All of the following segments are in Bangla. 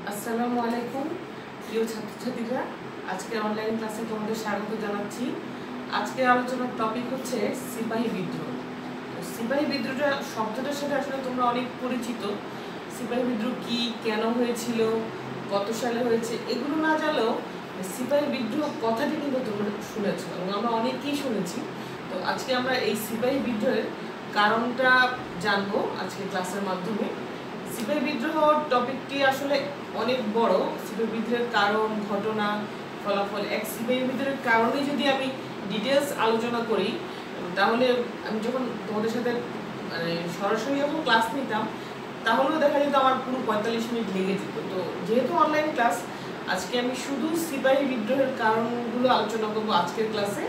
আসসালামু আলাইকুম প্রিয় ছাত্রছাত্রীরা, আজকে অনলাইন ক্লাসে তোমাদের স্বাগত জানাচ্ছি। আজকে আলোচনার টপিক হচ্ছে সিপাহী বিদ্রোহ। সিপাহী বিদ্রোহটা শব্দটার সাথে আসলে তোমরা অনেক পরিচিত। সিপাহী বিদ্রোহ কি, কেন হয়েছিল, কত সালে হয়েছে, এগুলো না জানলেও সিপাহী বিদ্রোহ কথাটি কিন্তু তোমরা শুনেছ এবং আমরা অনেকেই শুনেছি। তো আজকে আমরা এই সিপাহী বিদ্রোহের কারণটা জানবো আজকে ক্লাসের মাধ্যমে। সিপাহী বিদ্রোহ টপিকটি আসলে অনেক বড়। সিপাহী বিদ্রোহের কারণ, ঘটনা, ফলাফল, এক সিপাহী বিদ্রোহের কারণে যদি আমি ডিটেলস আলোচনা করি, তাহলে আমি যখন তোমাদের সাথে মানে সরাসরি যখন ক্লাস নিতাম, তাহলেও দেখা যেত আমার পুরো 45 মিনিট লেগে যেত। তো যেহেতু অনলাইন ক্লাস, আজকে আমি শুধু সিপাহী বিদ্রোহের কারণগুলো আলোচনা করবো আজকের ক্লাসে।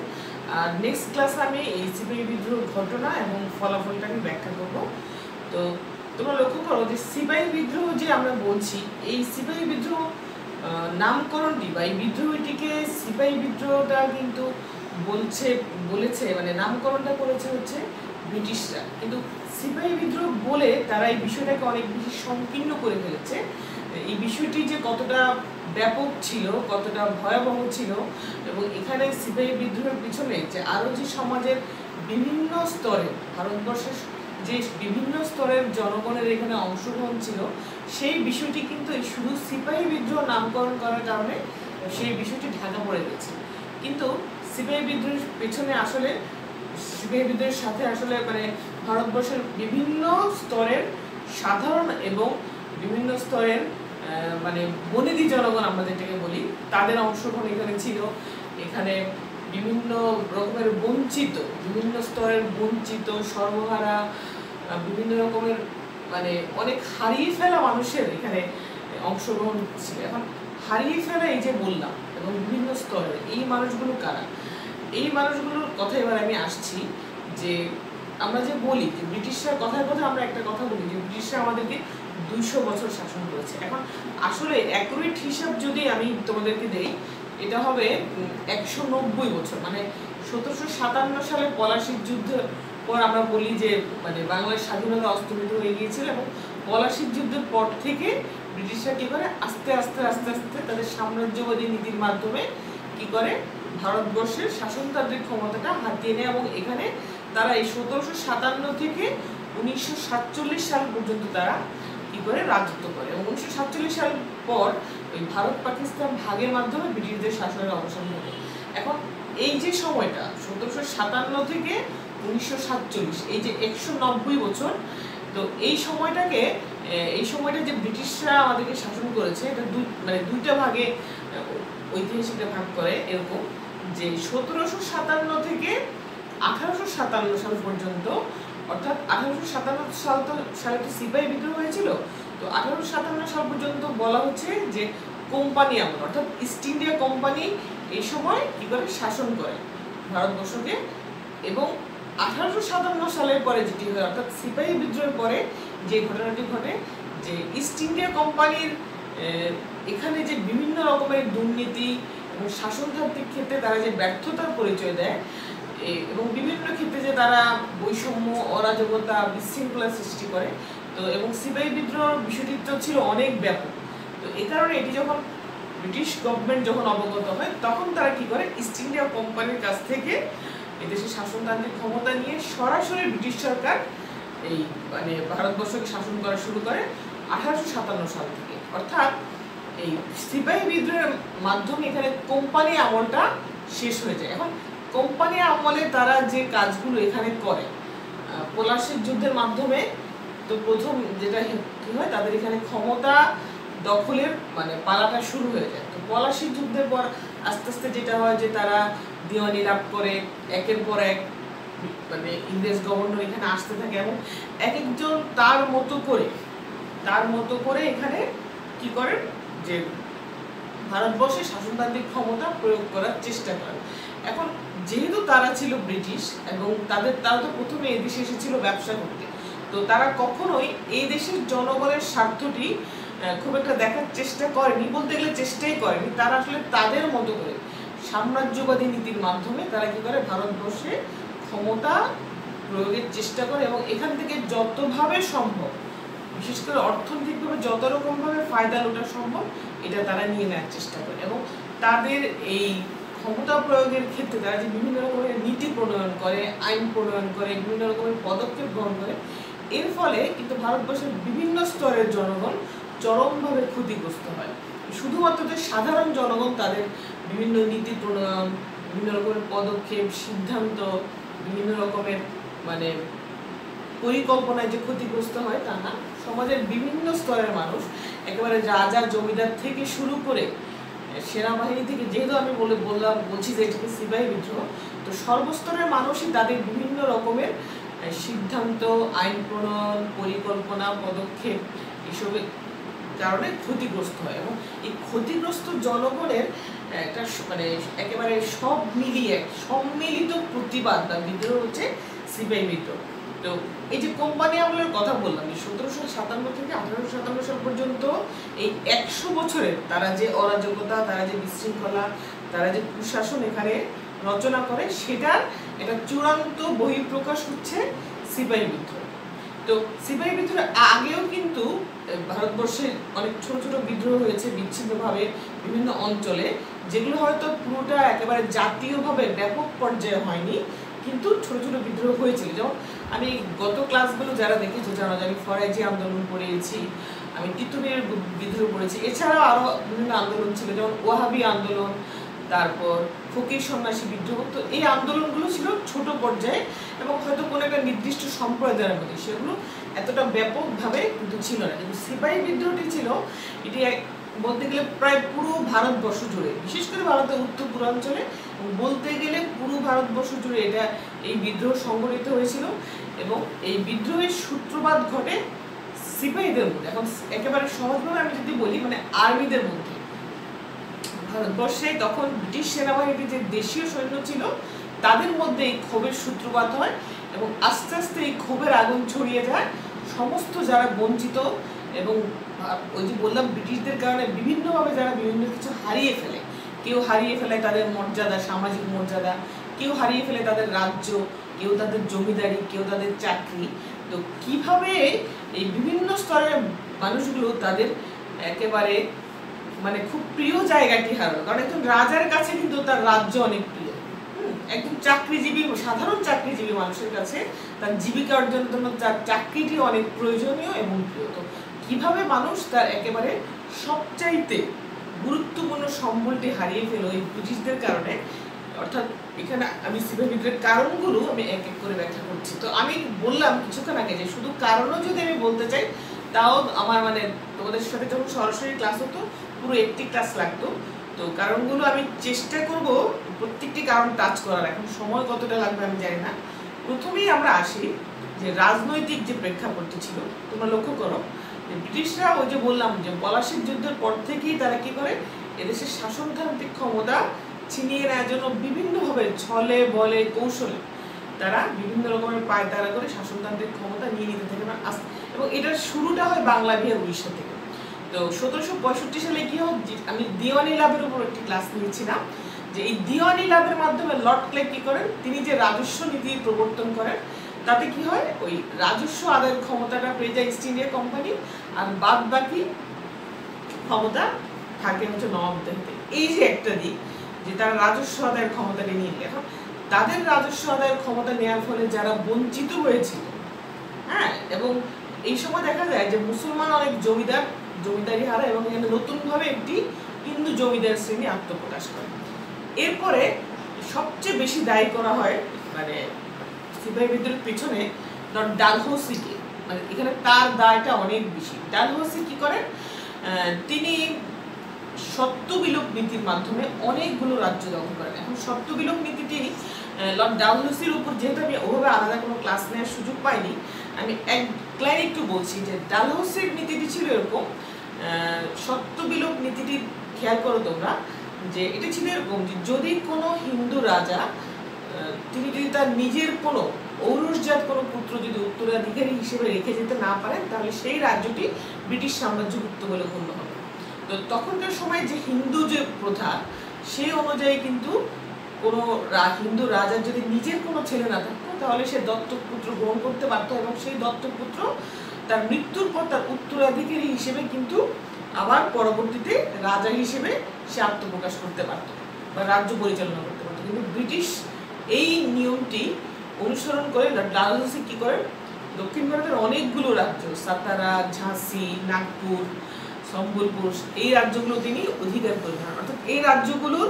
আর নেক্সট ক্লাসে আমি এই সিপাহী বিদ্রোহের ঘটনা এবং ফলাফলটাকে ব্যাখ্যা করবো। তো তোমরা লক্ষ্য করো যে সিপাহী বিদ্রোহ যে আমরা বলছি, এই সিপাহী বিদ্রোহ নামকরণটি বা এই বিদ্রোহটিকে সিপাহী বিদ্রোহটা কিন্তু বলেছে মানে নামকরণটা করেছে হচ্ছে ব্রিটিশরা। কিন্তু সিপাহী বিদ্রোহ বলে তারা এই বিষয়টাকে অনেক বেশি সংকীর্ণ করে ফেলেছে। এই বিষয়টি যে কতটা ব্যাপক ছিল, কতটা ভয়াবহ ছিল, এবং এখানে সিপাহী বিদ্রোহের পিছনে যে আরও যে সমাজের বিভিন্ন স্তরে, ভারতবর্ষের যে বিভিন্ন স্তরের জনগণের এখানে অংশগ্রহণ ছিল, সেই বিষয়টি কিন্তু শুধু সিপাহী বিদ্রোহ নামকরণ করার কারণে সেই বিষয়টি ঢাকা পড়ে গেছে। কিন্তু সিপাহী বিদ্রোহের পেছনে আসলে সিপাহী বিদ্রোহের সাথে আসলে মানে ভারতবর্ষের বিভিন্ন স্তরের সাধারণ এবং বিভিন্ন স্তরের মানে বনেদি জনগণ আমরা যেটাকে বলি, তাদের অংশগ্রহণ এখানে ছিল। এখানে বিভিন্ন রকমের বঞ্চিত, বিভিন্ন স্তরের বঞ্চিত, সর্বহারা, বিভিন্ন রকমের মানে অনেক হারিয়ে ফেলা মানুষের এখানে অংশগ্রহণ ছিল। এখন হারিয়ে ফেলা এই যে বললাম এবং বিভিন্ন স্তরের এই মানুষগুলো কারা, এই মানুষগুলোর কথা এবার আমি আসছি। যে আমরা যে বলি যে ব্রিটিশরা, কথায় কথা আমরা একটা কথা বলি যে ব্রিটিশরা আমাদেরকে 200 বছর শাসন করেছে। এখন আসলে অ্যাকুরেট হিসাব যদি আমি তোমাদেরকে দেই, এটা হবে 190 বছর। মানে 1757 সালে পলাশির যুদ্ধের পর আমরা বলি যে মানে বাংলার স্বাধীনতা অস্তমিত হয়ে গিয়েছিল, এবং পলাশির যুদ্ধের পর থেকে ব্রিটিশরা কী করে আস্তে আস্তে আস্তে আস্তে তাদের সাম্রাজ্যবাদী নীতির মাধ্যমে কী করে ভারতবর্ষের শাসনতান্ত্রিক ক্ষমতাটা হাতিয়ে নেয়। এবং এখানে তারা এই 1757 থেকে 1947 সাল পর্যন্ত তারা কী করে রাজত্ব করে, এবং 1947 সাল পর ওই ভারত পাকিস্তান ভাগের মাধ্যমে ব্রিটিশদের শাসনের অবসান ঘটে। এখন এই যে সময়টা 1757 থেকে 1947, এই যে 190 বছর, তো এই সময়টা যে ব্রিটিশরা আমাদেরকে শাসন করেছে, এটা দুইটা ভাগে ঐতিহাসিকরা ভাগ করে এরকম যে 1757 থেকে 1857 সাল পর্যন্ত, অর্থাৎ 1857 সালে তো সিপাহী বিদ্রোহ হয়েছিল। তো 1857 সাল পর্যন্ত বলা হচ্ছে যে কোম্পানি আমল, অর্থাৎ ইস্ট ইন্ডিয়া কোম্পানি এই সময় কি করে শাসন করে ভারতবর্ষকে। এবং 1857 সালের পরে যেটি হয়, অর্থাৎ সিপাহী বিদ্রোহের পরে যে ঘটনাটি ঘটে, যে ইস্ট ইন্ডিয়া কোম্পানির এখানে যে বিভিন্ন রকমের দুর্নীতি এবং শাসনতান্ত্রিক ক্ষেত্রে তারা যে ব্যর্থতার পরিচয় দেয়, এবং বিভিন্ন ক্ষেত্রে যে তারা বৈষম্য, অরাজকতা, বিশৃঙ্খলা সৃষ্টি করে। তো এবং সিপাহী বিদ্রোহ বিষয়টি তো ছিল অনেক ব্যাপক। তো এই কারণে এটি যখন ব্রিটিশ গভর্নমেন্ট যখন অবগত হয়, তখন তারা কি করে ইস্ট ইন্ডিয়া কোম্পানির কাছ থেকে এদেশের শাসনতান্ত্রিক ক্ষমতা নিয়ে সরাসরি ব্রিটিশ সরকার এই মানে ভারতবর্ষকে শাসন করা শুরু করে 1857 সাল থেকে। অর্থাৎ এই সিপাহী বিদ্রোহের মাধ্যমে এখানে কোম্পানি আমলটা শেষ হয়ে যায়। এখন কোম্পানি আমলে তারা যে কাজগুলো এখানে করে, পলাশির যুদ্ধের মাধ্যমে তো প্রথম যেটা কি হয়, তাদের এখানে ক্ষমতা দখলের মানে পালাটা শুরু হয়ে যায়। তো পলাশির যুদ্ধের পর আস্তে আস্তে যেটা হয় যে তারা দিওয়ানি লাভ করে, একের পর এক মানে ইংরেজ গভর্নর এখানে আসতে থাকে, এবং এক একজন তার মতো করে এখানে কি করে যে ভারতবর্ষে শাসনতান্ত্রিক ক্ষমতা প্রয়োগ করার চেষ্টা করে। এখন যেহেতু তারা ছিল ব্রিটিশ এবং তারা তো প্রথমে এই দেশে এসেছিল ব্যবসা করতে, তো তারা কখনোই এই দেশের জনগণের স্বার্থটি খুব একটা দেখার চেষ্টা করেনি, বলতে গেলে চেষ্টাই করেনি। তারা আসলে তাদের মতো করে সাম্রাজ্যবাদী নীতির মাধ্যমে তারা কি করে ভারতবর্ষে ক্ষমতা প্রয়োগের চেষ্টা করে, এবং এখান থেকে যতভাবে সম্ভব বিশেষ করে অর্থনৈতিকভাবে যত রকমভাবে ফায়দা লোটা সম্ভব এটা তারা নিয়ে নেওয়ার চেষ্টা করে। এবং তাদের এই ক্ষমতা প্রয়োগের ক্ষেত্রে তারা যে বিভিন্ন রকমের নীতি প্রণয়ন করে, আইন প্রণয়ন করে, বিভিন্ন রকমের পদক্ষেপ গ্রহণ করে, এর ফলে কিন্তু ভারতবর্ষের বিভিন্ন স্তরের জনগণ চরমভাবে ক্ষতিগ্রস্ত হয়। শুধুমাত্র যে সাধারণ জনগণ তাদের বিভিন্ন নীতি প্রণয়ন, বিভিন্ন রকমের পদক্ষেপ, সিদ্ধান্ত, বিভিন্ন রকমের মানে পরিকল্পনায় যে ক্ষতিগ্রস্ত হয় তা না, সমাজের বিভিন্ন স্তরের মানুষ, একেবারে রাজা জমিদার থেকে শুরু করে সেনাবাহিনী থেকে, যেহেতু আমি বলছি যে এটাকে সিপাহী বিদ্রোহ, তো সর্বস্তরের মানুষই তাদের বিভিন্ন রকমের সিদ্ধান্ত, আইন প্রণয়ন, পরিকল্পনা, পদক্ষেপ এসবের কারণে ক্ষতিগ্রস্ত হয়। এবং এই ক্ষতিগ্রস্ত জনগণের একটা মানে একেবারে সব মিলিয়ে সম্মিলিত প্রতিবাদ বা বিদ্রোহ হচ্ছে সিপাহী বিদ্রোহ। তো এই যে কোম্পানি আমলের কথা বললাম, 1757 থেকে 1857 সাল পর্যন্ত এই 100 বছরের তারা যে অরাজকতা, তারা যে বিশৃঙ্খলা, তারা যে কুশাসন এখানে রচনা করে, সেটার একটা চূড়ান্ত বহিঃপ্রকাশ হচ্ছে সিপাহী বিদ্রোহ। তো সিপাহী বিদ্রোহের আগেও কিন্তু ভারতবর্ষে অনেক ছোট ছোট বিদ্রোহ হয়েছে বিচ্ছিন্নভাবে বিভিন্ন অঞ্চলে, যেগুলো হয়তো পুরোটা একেবারে জাতীয়ভাবে ব্যাপক পর্যায়ে হয়নি, কিন্তু ছোট ছোট বিদ্রোহ হয়েছিল। যেমন আমি গত ক্লাসগুলো যারা দেখেছো জানো যে আমি ফরাজি আন্দোলন পড়িয়েছি, আমি তিতুমিরের বিদ্রোহ পড়েছি, এছাড়াও আরও বিভিন্ন আন্দোলন ছিল, যেমন ওয়াহাবি আন্দোলন, তারপর ফকির সন্ন্যাসী বিদ্রোহ। তো এই আন্দোলনগুলো ছিল ছোট পর্যায়ে এবং হয়তো কোনো একটা নির্দিষ্ট সম্প্রদায়ের মধ্যে, সেগুলো এতটা ব্যাপকভাবে কিন্তু ছিল না। কিন্তু সিপাহী বিদ্রোহটি ছিল, এটি বলতে গেলে প্রায় পুরো ভারতবর্ষ জুড়ে, বিশেষ করে ভারতের উত্তর পূর্বাঞ্চলে বলতে গেলে পুরো ভারতবর্ষ জুড়ে এটা এই বিদ্রোহ সংঘটিত হয়েছিল। এবং এই বিদ্রোহের সূত্রপাত ঘটে সিপাহীদের মধ্যে। এখন একেবারে সহজভাবে আমি যদি বলি, মানে আর্মিদের মধ্যে। ভারতবর্ষে তখন ব্রিটিশ সেনাবাহিনীর যে দেশীয় সৈন্য ছিল তাদের মধ্যে এই ক্ষোভের সূত্রপাত হয় এবং আস্তে আস্তে এই ক্ষোভের আগুন ছড়িয়ে যায় সমস্ত যারা বঞ্চিত এবং ওই যে বললাম ব্রিটিশদের কারণে বিভিন্নভাবে যারা বিভিন্ন কিছু হারিয়ে ফেলে। কেউ হারিয়ে ফেলে তাদের মর্যাদা, সামাজিক মর্যাদা, কেউ হারিয়ে ফেলে তাদের রাজ্য, কেউ তাদের জমিদারি, কেউ তাদের চাকরি। তো কিভাবে এই বিভিন্ন স্তরের মানুষগুলো তাদের একেবারে মানে খুব প্রিয় জায়গাটি হারালো, কারণ একজন রাজার কাছে কিন্তু তার রাজ্য অনেক প্রিয়, একজন চাকরিজীবী, সাধারণ চাকরিজীবী মানুষের কাছে তার জীবিকা অর্জনের জন্য তার চাকরিটি অনেক প্রয়োজনীয় এবং প্রিয়। তো কিভাবে মানুষ তার একেবারে সবচাইতে গুরুত্বপূর্ণ সম্বলটি হারিয়ে ফেলো এই ব্রিটিশদের কারণে। অর্থাৎ এখানে আমি সিপাহী বিদ্রোহের কারণগুলো আমি এক এক করে ব্যাখ্যা করছি। তো আমি বললাম কিছুক্ষণ আগে যে শুধু কারণও যদি আমি বলতে চাই তাও আমার মানে তোমাদের সাথে যখন সরাসরি ক্লাস হতো পুরো একটি ক্লাস লাগতো। তো কারণগুলো আমি চেষ্টা করব প্রত্যেকটি কারণ টাচ করার, এখন সময় কতটা লাগবে আমি জানি না। প্রথমেই আমরা আসি যে রাজনৈতিক যে প্রেক্ষাপটটি ছিল। তোমরা লক্ষ্য করো যে ব্রিটিশরা ওই যে বললাম যে পলাশির যুদ্ধের পর থেকেই তারা কি করে, এদেশের শাসনতান্ত্রিক ক্ষমতা ছিনিয়ে নেওয়ার জন্য বিভিন্নভাবে ছলে বলে কৌশলে তারা বিভিন্ন রকমের পায়তারা করে শাসনতান্ত্রিক ক্ষমতা নিয়ে নিতে থাকে এবং এটার শুরুটা হয় বাংলা, বিহার, উড়িষ্যা থেকে। তো 1765 সালে কি হয়, আমি দিওয়ানি লাভের উপর একটি ক্লাস নিয়েছিলাম, যে এই দিওয়ানি লাভের মাধ্যমে লর্ড ক্লেগ কি করেন, তিনি যে রাজস্ব নীতি প্রবর্তন করেন তাতে কি হয়, ওই রাজস্ব আদায়ের ক্ষমতাটা পেয়ে যায় ইস্ট ইন্ডিয়া কোম্পানি, আর বাদ বাকি ক্ষমতা থাকে হচ্ছে নবাবদের হাতে। এই যে একটা দিক যে তারা রাজস্ব আদায়ের ক্ষমতাটা নিয়ে নিল। এখন তাদের রাজস্ব আদায়ের ক্ষমতা নেওয়ার ফলে যারা বঞ্চিত হয়েছিল, হ্যাঁ, এবং এই সময় দেখা যায় যে মুসলমান অনেক জমিদারি হারা এবং এখানে নতুনভাবে একটি হিন্দু জমিদার শ্রেণী আত্মপ্রকাশ করে। এরপরে সবচেয়ে বেশি দায়ী করা হয় মানে সিপাহী বিদ্রোহের পেছনে লর্ড ডালহৌসিকে, মানে এখানে তার দায়টা অনেক বেশি। ডালহৌসি কি করেন, তিনি সত্যবিলোপ নীতির মাধ্যমে অনেকগুলো রাজ্য দখল করেন। এখন সত্যবিলোপ নীতিটি লর্ড ডালহৌসির উপর, যেহেতু আমি ওভাবে আলাদা কোনো ক্লাস নেওয়ার সুযোগ পাইনি, আমি এক লাইন একটু বলছি যে ডালহৌসির নীতিটি ছিল এরকম। সত্যবিলোপ নীতিটি খেয়াল করো তোমরা, যে এটা ছিল এরকম যে যদি কোনো হিন্দু রাজা তিনি যদি তার নিজের কোনো ঔরসজাত কোনো পুত্র যদি উত্তরাধিকারী হিসেবে রেখে যেতে না পারেন, তাহলে সেই রাজ্যটি ব্রিটিশ সাম্রাজ্যভুক্ত বলে গণ্য হবে। তো তখনকার সময় যে হিন্দু যে প্রথা, সেই অনুযায়ী কিন্তু কোনো হিন্দু রাজার যদি নিজের কোনো ছেলে না থাকতো তাহলে সে দত্তক পুত্র গ্রহণ করতে পারতো এবং সেই দত্তক পুত্র তার মৃত্যুর পর তার উত্তরাধিকারী হিসেবে কিন্তু আবার পরবর্তীতে রাজা হিসেবে সে আত্মপ্রকাশ করতে পারত বা রাজ্য পরিচালনা করতে পারত। কিন্তু ব্রিটিশ এই নিয়মটি অনুসরণ করে ডালহৌসি কি করেন, দক্ষিণ ভারতের অনেকগুলো রাজ্য সাতারা, ঝাঁসি, নাগপুর, সম্বলপুর এই রাজ্যগুলো তিনি অধিকার করে নেন। অর্থাৎ এই রাজ্যগুলোর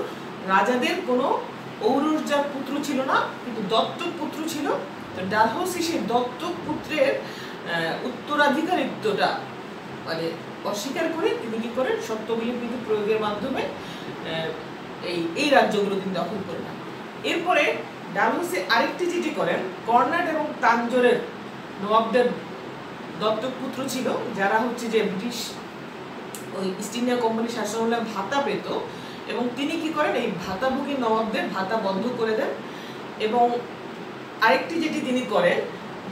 রাজাদের কোনো ঔরসজাত পুত্র ছিল না, কিন্তু দত্তক পুত্র ছিল। তো ডালহৌসি সেই দত্তক পুত্রের উত্তরাধিকারিত্বটা মানে অস্বীকার করে তিনি কি করেন, সত্যবিলিপি প্রয়োগের মাধ্যমে এই রাজ্যগুলো তিনি দখল করে নেন। এরপরে ডালহৌসি আরেকটি যেটি করেন, কর্নাট এবং তাঞ্জোরের নবাবদের দত্তক পুত্র ছিল, যারা হচ্ছে যে ব্রিটিশ ওই ইস্ট ইন্ডিয়া কোম্পানির শাসনামলে ভাতা পেত, এবং তিনি কি করেন, এই ভাতাভোগী নবাবদের ভাতা বন্ধ করে দেন। এবং আরেকটি যেটি তিনি করেন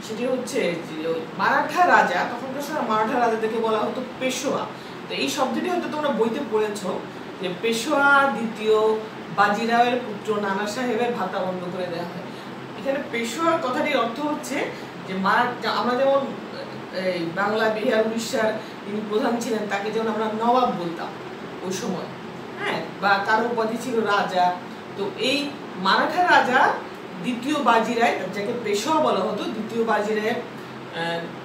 সেটি হচ্ছে যে মারাঠা রাজা, তখনকার সময় মারাঠা রাজাদেরকে বলা হতো পেশোয়া। তো এই শব্দটি হয়তো তোমরা বইতে পড়েছ যে পেশোয়া দ্বিতীয় বাজিরাওয়ের পুত্র নানা সাহেবের ভাতা বন্ধ করে দেওয়া হয়। এখানে পেশোয়া কথাটির অর্থ হচ্ছে যে আমরা যেমন এই বাংলা, বিহার, উড়িষ্যার যিনি প্রধান ছিলেন তাকে যেমন আমরা নবাব বলতাম ওই সময়, হ্যাঁ, বা কারো উপাধি ছিল রাজা। তো এই মারাঠা রাজা দ্বিতীয় বাজিরায়, যাকে পেশোয়া বলা হতো, দ্বিতীয় বাজিরায়ের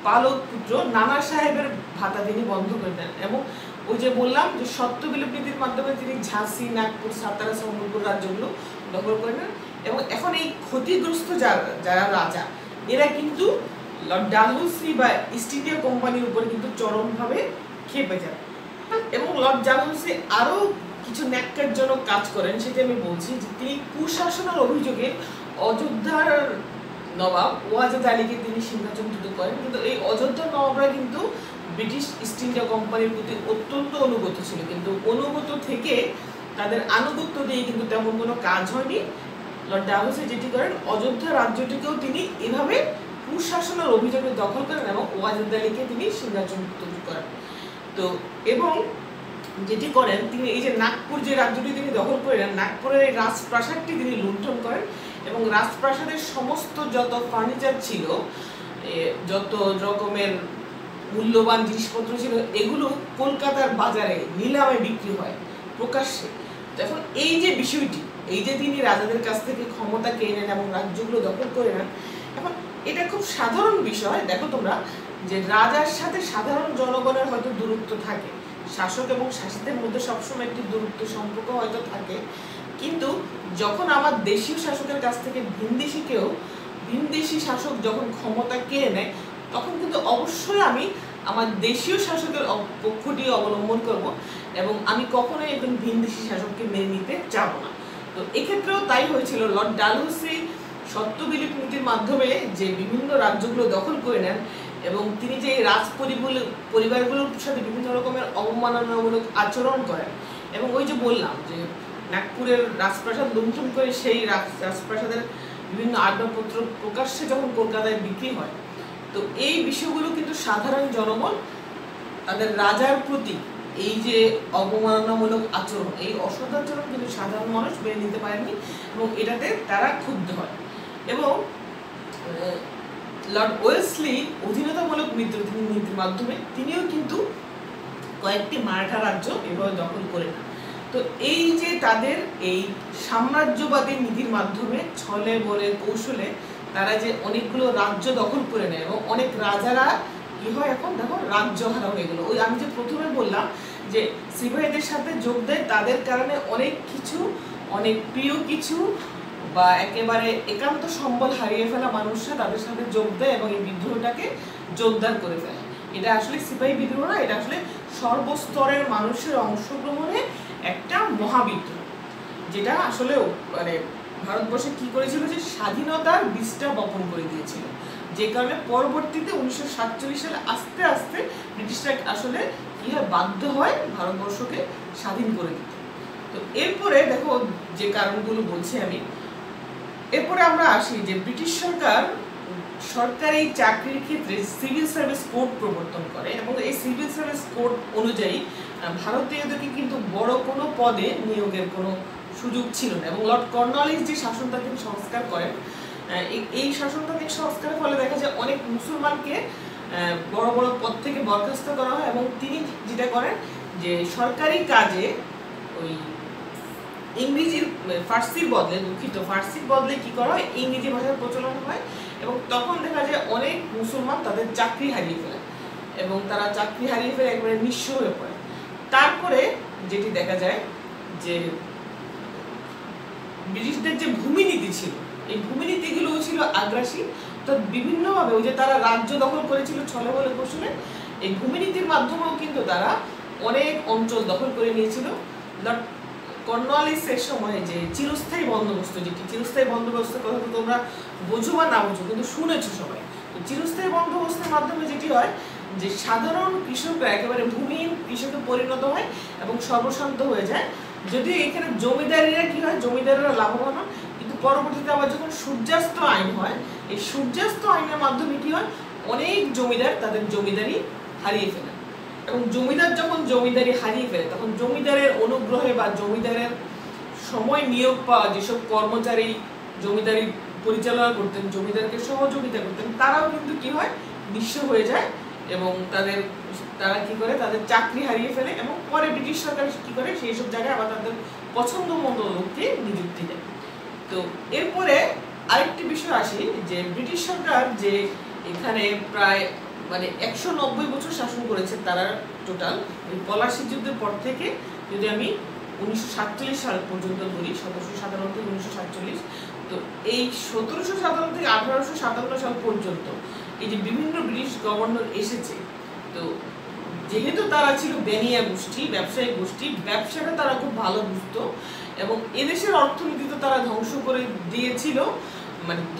পালক পুত্র নানা সাহেবের ভাতা তিনি বন্ধ করে দেন। এবং ওই যে বললাম যে সত্যবিলোপ নীতির মাধ্যমে তিনি ঝাঁসি, নাগপুর, সাতারা, সম্বলপুর রাজ্যগুলো দখল করে নেন। এবং এখন এই ক্ষতিগ্রস্ত যারা রাজা, এরা কিন্তু লর্ড ডালহৌসি বা ইস্ট ইন্ডিয়া কোম্পানির উপর কিন্তু চরমভাবে খেপে যান। এবং লর্ড ডালহৌসি আরও কিছু ন্যাক্কারজনক কাজ করেন, সেটা আমি বলছি যে তিনি কুশাসনের অভিযোগে অযোধ্যার নবাব ওয়াজেদ আলীকে তিনি সিংহাসনচ্যুত করেন। কিন্তু এই অযোধ্যার নবাবরা কিন্তু ব্রিটিশ ইস্ট ইন্ডিয়া কোম্পানির প্রতি অত্যন্ত অনুগত ছিল, কিন্তু অনুগত থেকে তাদের আনুগত্য দিয়ে কিন্তু তেমন কোনো কাজ হয়নি। লর্ড ডালহৌসি যেটি করেন, অযোধ্যা রাজ্যটিকেও তিনি এভাবে কুশাসনের অভিযোগে দখল করেন এবং ওয়াজেদ আলীকে তিনি সিংহাসনচ্যুত করেন। তো এবং যেটি করেন তিনি, এই যে নাগপুর যে রাজ্যটি তিনি দখল করে নেন, নাগপুরের এই রাজপ্রাসাদটি তিনি লুণ্ঠন করেন এবং রাজপ্রাসাদের সমস্ত যত ফার্নিচার ছিল, যত রকমের মূল্যবান জিনিসপত্র ছিল, এগুলো কলকাতার বাজারে নিলামে বিক্রি হয় প্রকাশ্যে। এখন এই যে বিষয়টি, এই যে তিনি রাজাদের কাছ থেকে ক্ষমতা কেড়ে নেন এবং রাজ্যগুলো দখল করে নেন, এখন এটা খুব সাধারণ বিষয়। দেখো তোমরা যে রাজার সাথে সাধারণ জনগণের হয়তো দূরত্ব থাকে, শাসক এবং শাসিতের মধ্যে সবসময় একটি দূরত্ব সম্পর্ক হয়তো থাকে, কিন্তু যখন আমার দেশীয় শাসকের কাছ থেকে ভিনদেশি শাসক যখন ক্ষমতা কেড়ে নেয়, তখন কিন্তু অবশ্যই আমি আমার দেশীয় শাসকের পক্ষটি অবলম্বন করব এবং আমি কখনোই একজন ভিনদেশি শাসককে মেনে নিতে যাব না। তো এক্ষেত্রেও তাই হয়েছিল। লর্ড ডালহৌসি সত্যবিলোপ নীতির মাধ্যমে যে বিভিন্ন রাজ্যগুলো দখল করে নেন এবং তিনি যে রাজ পরিবারগুলোর সাথে বিভিন্ন রকমের অবমাননামূলক আচরণ করেন, এবং ওই যে বললাম যে নাগপুরের রাজপ্রাসাদ লুণ্ঠন করে সেই রাজপ্রাসাদের বিভিন্ন আসবাবপত্র প্রকাশ্যে যখন কলকাতায় বিক্রি হয়, তো এই বিষয়গুলো কিন্তু সাধারণ জনগণ তাদের রাজার প্রতি এই যে অবমাননামূলক আচরণ, এই অসদাচরণ কিন্তু সাধারণ মানুষ মেনে নিতে পারেনি এবং এটাতে তারা ক্ষুব্ধ হয়। এবং লর্ড ওয়েসলি অধীনতামূলক নীতির মাধ্যমে তিনিও কিন্তু কয়েকটি মারাঠা রাজ্য এভাবে দখল করে নেন। তো এই যে তাদের এই সাম্রাজ্যবাদী নীতির মাধ্যমে ছলে বলে কৌশলে তারা যে অনেকগুলো রাজ্য দখল করে নেয় এবং অনেক রাজারা কি হয়, এখন দেখো রাজ্যহারা হয়ে গেল। ওই আমি যে প্রথমে বললাম যে সিপাহীদের সাথে যোগ দেয়, তাদের কারণে অনেক প্রিয় কিছু বা একেবারে একান্ত সম্বল হারিয়ে ফেলা মানুষরা তাদের সাথে যোগ দেয় এবং এই বিদ্রোহটাকে জোরদার করে ফেলে। এটা আসলে সিপাহী বিদ্রোহ না, এটা আসলে সর্বস্তরের মানুষের অংশগ্রহণে একটা মহাবিদ্রোহ, যেটা আসলে মানে ভারতবর্ষে কি করেছিল যে স্বাধীনতার বীজটা বপন করে দিয়েছিল, যে কারণে পরবর্তীতে 1947 সালে আস্তে আস্তে ব্রিটিশরা আসলে কি হয়, বাধ্য হয় ভারতবর্ষকে স্বাধীন করে দিতে। তো এরপরে দেখো যে কারণগুলো বলছি আমি, এরপরে আমরা আসি যে ব্রিটিশ সরকার সরকারি চাকরির ক্ষেত্রে সিভিল সার্ভিস কোড প্রবর্তন করে এবং এই সিভিল সার্ভিস কোড অনুযায়ী ভারতীয়দেরকে কিন্তু বড় কোনো পদে নিয়োগের কোনো সুযোগ ছিল না। এবং লর্ড কর্নওয়ালিস যে শাসনতান্ত্রিক সংস্কার করেন, এই শাসনতান্ত্রিক সংস্কারের ফলে দেখা যায় অনেক মুসলমানকে বড় বড় পদ থেকে বরখাস্ত করা হয় এবং তিনি যেটা করেন যে সরকারি কাজে ওই ইংরেজির ফার্সির বদলে কি করা হয়, ইংরেজি ভাষার প্রচলন হয় এবং তখন দেখা যায় অনেক মুসলমান তাদের চাকরি হারিয়ে ফেলে এবং তারা চাকরি হারিয়ে ফেলে একবারে নিঃস্ব হয়ে পড়ে। তারপরে যেটি দেখা যায় যে ব্রিটিশদের যে ভূমিনীতি ছিল, এই ভূমিনীতিগুলো ছিল আগ্রাসী, অর্থাৎ বিভিন্নভাবে ওই যে তারা রাজ্য দখল করেছিল ছলে বলে কৌশলে, এই ভূমিনীতির মাধ্যমেও কিন্তু তারা অনেক অঞ্চল দখল করে নিয়েছিল। কর্নওয়ালিসের সময় যে চিরস্থায়ী বন্দোবস্ত, যেটি চিরস্থায়ী বন্দোবস্তের কথা তো তোমরা বোঝো বা না বোঝো কিন্তু শুনেছো সবাই। তো চিরস্থায়ী বন্দোবস্তের মাধ্যমে যেটি হয় যে সাধারণ কৃষকরা একেবারে ভূমিহীন কৃষকে পরিণত হয় এবং সর্বশান্ত হয়ে যায়। যদিও এখানে জমিদারিরা কি হয়, জমিদাররা লাভবান হয়, কিন্তু পরবর্তীতে আবার যখন সূর্যাস্ত আইন হয়, এই সূর্যাস্ত আইনের মাধ্যমে কি হয়, অনেক জমিদার তাদের জমিদারি হারিয়ে ফেলে এবং জমিদার যখন জমিদারি হারিয়ে ফেলে তখন জমিদারের অনুগ্রহে বা জমিদারের সময় নিয়োগ পাওয়া যেসব কর্মচারী জমিদারি পরিচালনা করতেন, জমিদারকে সহযোগিতা করতেন, তারাও কিন্তু কি হয়, নিঃস্ব হয়ে যায় এবং তারা কি করে, তাদের চাকরি হারিয়ে ফেলে এবং পরে ব্রিটিশ সরকার কি করে, সেই সব জায়গায় আবার তাদের পছন্দ মতো লোককে নিযুক্তি দেয়। তো এরপরে আরেকটি বিষয় আসি যে ব্রিটিশ সরকার যে এখানে প্রায় 190 বছর শাসন করেছে তারা টোটাল, ওই পলাশী যুদ্ধের পর থেকে যদি আমি 1947 সাল পর্যন্ত ধরি, 1757 থেকে 1947, তো এই 1757 থেকে 1857 সাল পর্যন্ত এই যে বিভিন্ন ব্রিটিশ গভর্নর এসেছে, তো যেহেতু তারা ছিল বেনিয়া গোষ্ঠী, ব্যবসায়িক গোষ্ঠী, ব্যবসাটা তারা খুব ভালো বুঝতো এবং এদেশের অর্থনীতি তো তারা ধ্বংস করে দিয়েছিল,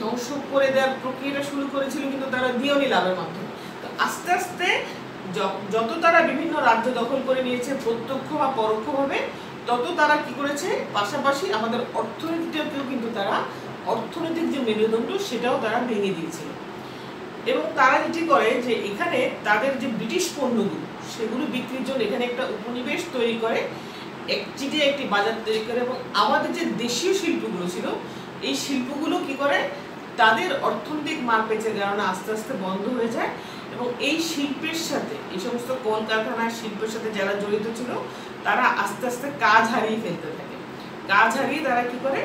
ধ্বংস করে দেওয়ার প্রক্রিয়াটা শুরু করেছিল কিন্তু তারা দিয়নি লাভের মাধ্যমে। তো আস্তে আস্তে যত তারা বিভিন্ন রাজ্য দখল করে নিয়েছে প্রত্যক্ষ বা পরোক্ষভাবে, তত তারা কি করেছে, পাশাপাশি আমাদের অর্থনীতিটাকেও কিন্তু তারা অর্থনৈতিক যে মেরুদণ্ড সেটাও তারা ভেঙে দিয়েছিল এবং তারা যেটি করে যে এখানে তাদের যে ব্রিটিশ পণ্যগুলো সেগুলো বিক্রির জন্য এখানে একটা উপনিবেশ তৈরি করে, একটি বাজার তৈরি করে এবং আমাদের যে দেশীয় শিল্পগুলো ছিল এই শিল্পগুলো কি করে, তাদের অর্থনৈতিক মারপেচের কারণে আস্তে আস্তে বন্ধ হয়ে যায় এবং এই শিল্পের সাথে, এই সমস্ত কলকারখানার শিল্পের সাথে যারা জড়িত ছিল তারা আস্তে আস্তে কাজ হারিয়ে ফেলতে থাকে। কাজ হারিয়ে তারা কি করে,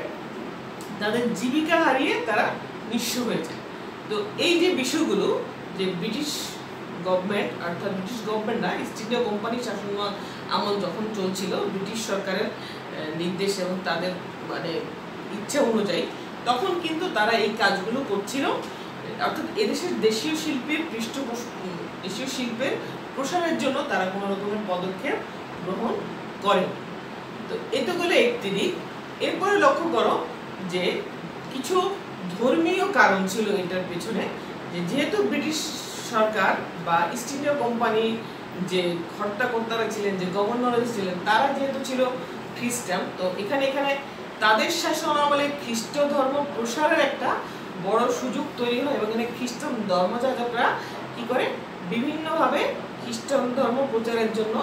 তাদের জীবিকা হারিয়ে তারা নিঃস্ব হয়ে যায়। তো এই যে বিষয়গুলো যে ব্রিটিশ গভর্নমেন্ট, অর্থাৎ ব্রিটিশ গভর্নমেন্ট না, ইস্ট ইন্ডিয়া কোম্পানির শাসন আমল যখন চলছিল ব্রিটিশ সরকারের নির্দেশ এবং তাদের ইচ্ছা অনুযায়ী, তখন কিন্তু তারা এই কাজগুলো করছিল, অর্থাৎ এদেশের দেশীয় শিল্পের প্রসারের জন্য তারা কোনো রকমের পদক্ষেপ গ্রহণ করে। তো এটা হলো একটি দিক। এরপরে লক্ষ্য করো যে কিছু ধর্মীয় কারণ ছিল এটার পেছনে, যেহেতু ব্রিটিশ সরকার বা ইস্ট ইন্ডিয়া কোম্পানি যে কর্তারা ছিলেন, যে গভর্নর ছিলেন, তারা যেহেতু ছিল খ্রিস্টান, তো এখানে তাদের শাসন আমলে খ্রিস্ট ধর্ম প্রসারের একটা বড় সুযোগ তৈরি হয় এবং এখানে খ্রিস্টান ধর্মযাজকরা কি করে, বিভিন্নভাবে খ্রিস্টান ধর্ম প্রচারের জন্য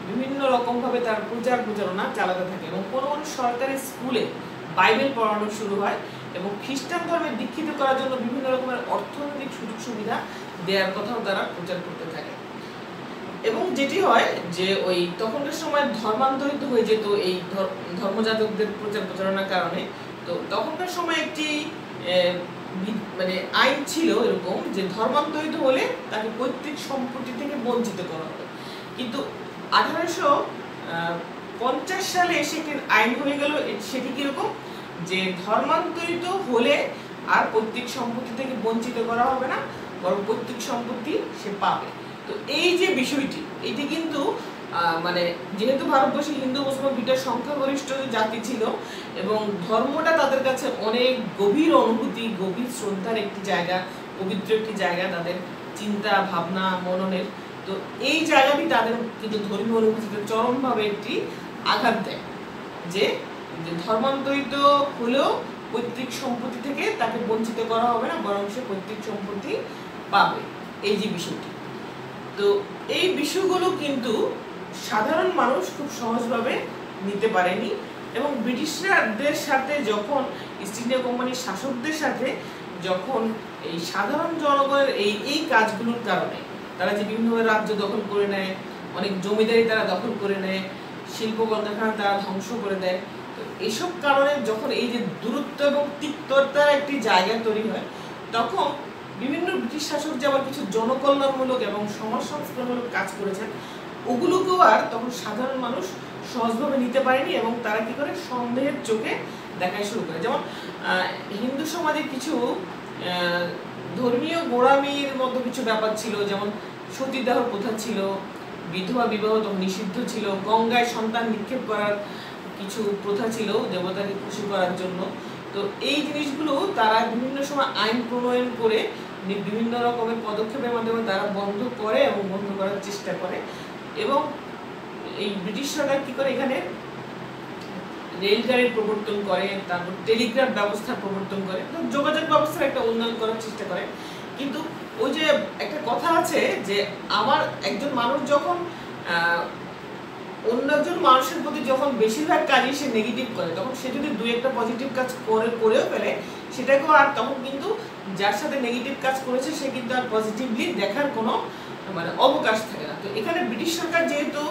বিভিন্ন রকমভাবে তার প্রচারণা চালাতে থাকে এবং কোনো সরকারি স্কুলে বাইবেল পড়ানো শুরু হয় এবং খ্রিস্টান ধর্মে দীক্ষিত করার জন্য বিভিন্ন রকমের অর্থনৈতিক সুযোগ সুবিধা দেওয়ার কথাও তারা প্রচার করতে থাকে এবং যেটি হয় যে ওই তখনকার সময় ধর্মান্তরিত হয়ে যেত এই ধর্মযাজকদের প্রচারণার কারণে। তো তখনকার সময় একটি আইন ছিল এরকম যে ধর্মান্তরিত হলে তাকে পৈতৃক সম্পত্তি থেকে বঞ্চিত করা হবে, কিন্তু 1850 সালে এসে একটি আইন হয়ে গেল, সেটি কিরকম যে ধর্মান্তরিত হলে আর পৈতৃক সম্পত্তি থেকে বঞ্চিত করা হবে না, বরং পৈতৃক সম্পত্তি সে পাবে। তো এই যে বিষয়টি, এটি কিন্তু যেহেতু ভারতবর্ষে হিন্দু মুসলমান দুইটা সংখ্যাগরিষ্ঠ জাতি ছিল এবং ধর্মটা তাদের কাছে অনেক গভীর অনুভূতি, গভীর শ্রদ্ধার একটি জায়গা, পবিত্র একটি জায়গা তাদের চিন্তা ভাবনা মননের, তো এই জায়গাটি তাদের কিন্তু ধর্মীয় অনুভূতিতে চরমভাবে একটি আঘাত দেয় যে ধর্মান্তরিত হলেও পৈতৃক সম্পত্তি থেকে তাকে বঞ্চিত করা হবে না, বরং সে পৈতৃক সম্পত্তি পাবে, এই যে বিষয়টি। তো এই বিষয়গুলো কিন্তু সাধারণ মানুষ খুব সহজভাবে নিতে পারেনি এবং ব্রিটিশদের সাথে যখন ইস্ট ইন্ডিয়া কোম্পানির শাসকদের সাথে যখন এই সাধারণ জনগণের এই কাজগুলোর কারণে তারা যে বিভিন্নভাবে রাজ্য দখল করে নেয়, অনেক জমিদারি তারা দখল করে নেয়, শিল্প কলকারখানা তারা ধ্বংস করে দেয়। তো এইসব কারণে যখন এই যে দূরত্ব এবং তিক্ততার একটি জায়গা তৈরি হয়, তখন বিভিন্ন ব্রিটিশ শাসক যে আবার কিছু জনকল্যাণমূলক এবং সমাজ সংস্কারমূলক কাজ করেছেন, ওগুলোকেও আর তখন সাধারণ মানুষ সহজভাবে নিতে পারেনি এবং তারা কি করে সন্দেহের চোখে দেখাই শুরু করে। যেমন হিন্দু সমাজে কিছু ধর্মীয় গোঁড়ামির মতো কিছু ব্যাপার ছিল, যেমন সতীদাহ প্রথা ছিল, বিধবা বিবাহ তখন নিষিদ্ধ ছিল, গঙ্গায় সন্তান নিক্ষেপ করার কিছু প্রথা ছিল দেবতাকে খুশি করার জন্য। তো এই জিনিসগুলো তারা বিভিন্ন সময় আইন প্রণয়ন করে বিভিন্ন রকমের পদক্ষেপের মাধ্যমে তারা বন্ধ করে এবং বন্ধ করার চেষ্টা করে। এবং এই ব্রিটিশ সরকার কি করে এখানে রেলগাড়ির প্রবর্তন করে, তারপর টেলিগ্রাফ ব্যবস্থার প্রবর্তন করে, যোগাযোগ ব্যবস্থার একটা উন্নয়ন করার চেষ্টা করে। কিন্তু ওই যে একটা কথা আছে যে আমার একজন মানুষ যখন অন্য একজন মানুষের প্রতি যখন বেশিরভাগ কাজই সে নেগেটিভ করে, তখন সে যদি দুই একটা পজিটিভ কাজ করেও ফেলে, সেটাকেও আর তখন কিন্তু যার সাথে নেগেটিভ কাজ করেছে সে কিন্তু আর পজিটিভলি দেখার কোনো মানে অবকাশ থাকে না। তো এখানে ব্রিটিশ সরকার যেহেতু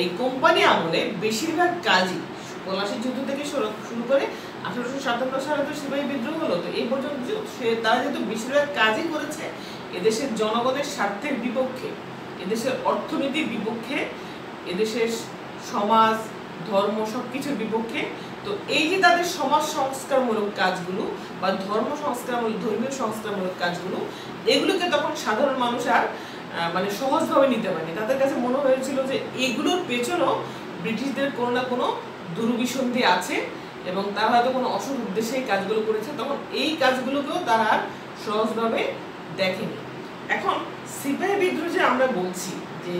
এই কোম্পানি আমলে বেশিরভাগ কাজই পলাশীর যুদ্ধ থেকে শুরু করে 1857 সালে তো সিপাহী বিদ্রোহ হলো, তো এই পর্যন্ত তারা যেহেতু বেশিরভাগ কাজই করেছে এদেশের জনগণের স্বার্থের বিপক্ষে, এদেশের অর্থনীতির বিপক্ষে, এদেশের সমাজ ধর্ম সবকিছুর বিপক্ষে। তো এই যে তাদের সমাজ সংস্কারমূলক কাজগুলো বা ধর্মীয় সংস্কারমূলক কাজগুলো, এগুলোকে তখন সাধারণ মানুষ আর মানে সহজভাবে নিতে পারেনি। তাদের কাছে মনে হয়েছিল যে এগুলোর পেছনেও ব্রিটিশদের কোনো না কোনো দুর্বিসন্ধি আছে এবং তারা হয়তো কোনো অসৎ উদ্দেশ্যে এই কাজগুলো করেছে। তখন এই কাজগুলোকেও তারা আর সহজভাবে দেখেনি। এখন সিপাহী বিদ্রোহ যে আমরা বলছি, যে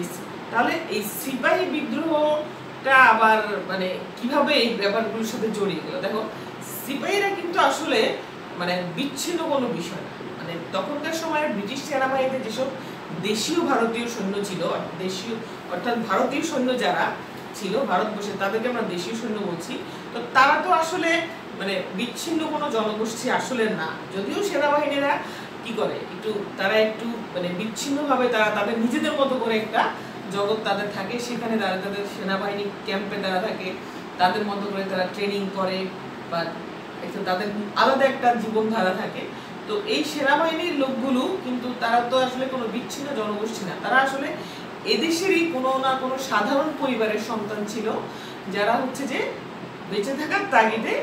তাহলে এই সিপাহী বিদ্রোহটা আবার মানে কিভাবে এই ব্যাপারগুলোর সাথে জড়িয়ে গেল? দেখো, সিপাহীরা কিন্তু আসলে মানে বিচ্ছিন্ন কোনো বিষয় না। মানে তখনকার সময় ব্রিটিশ সেনাবাহিনীতে যেসব দেশীয় ভারতীয় সৈন্য ছিল, অর্থাৎ ভারতীয় সৈন্য যারা ছিল ভারতবর্ষে, তাদেরকে আমরা দেশীয় সৈন্য বলছি। তো তারা তো আসলে মানে বিচ্ছিন্ন কোনো জনগোষ্ঠী আসলে না। যদিও সেনাবাহিনীরা কি করে তারা একটু মানে বিচ্ছিন্নভাবে তারা তাদের নিজেদের মতো করে একটা জগৎ তাদের থাকে, সেখানে তাদের সেনাবাহিনী ক্যাম্পে তারা থাকে, তাদের মতো করে তারা ট্রেনিং করে বা তাদের আলাদা একটা জীবনধারা থাকে। তো এই সেনাবাহিনীর লোকগুলো কিন্তু তারা তো আসলে কোনো বিচ্ছিন্ন জনগোষ্ঠী না, তারা আসলে এদেশেরই কোনো না কোনো সাধারণ পরিবারের সন্তান ছিল, যারা হচ্ছে যে বেঁচে থাকার তাগিদে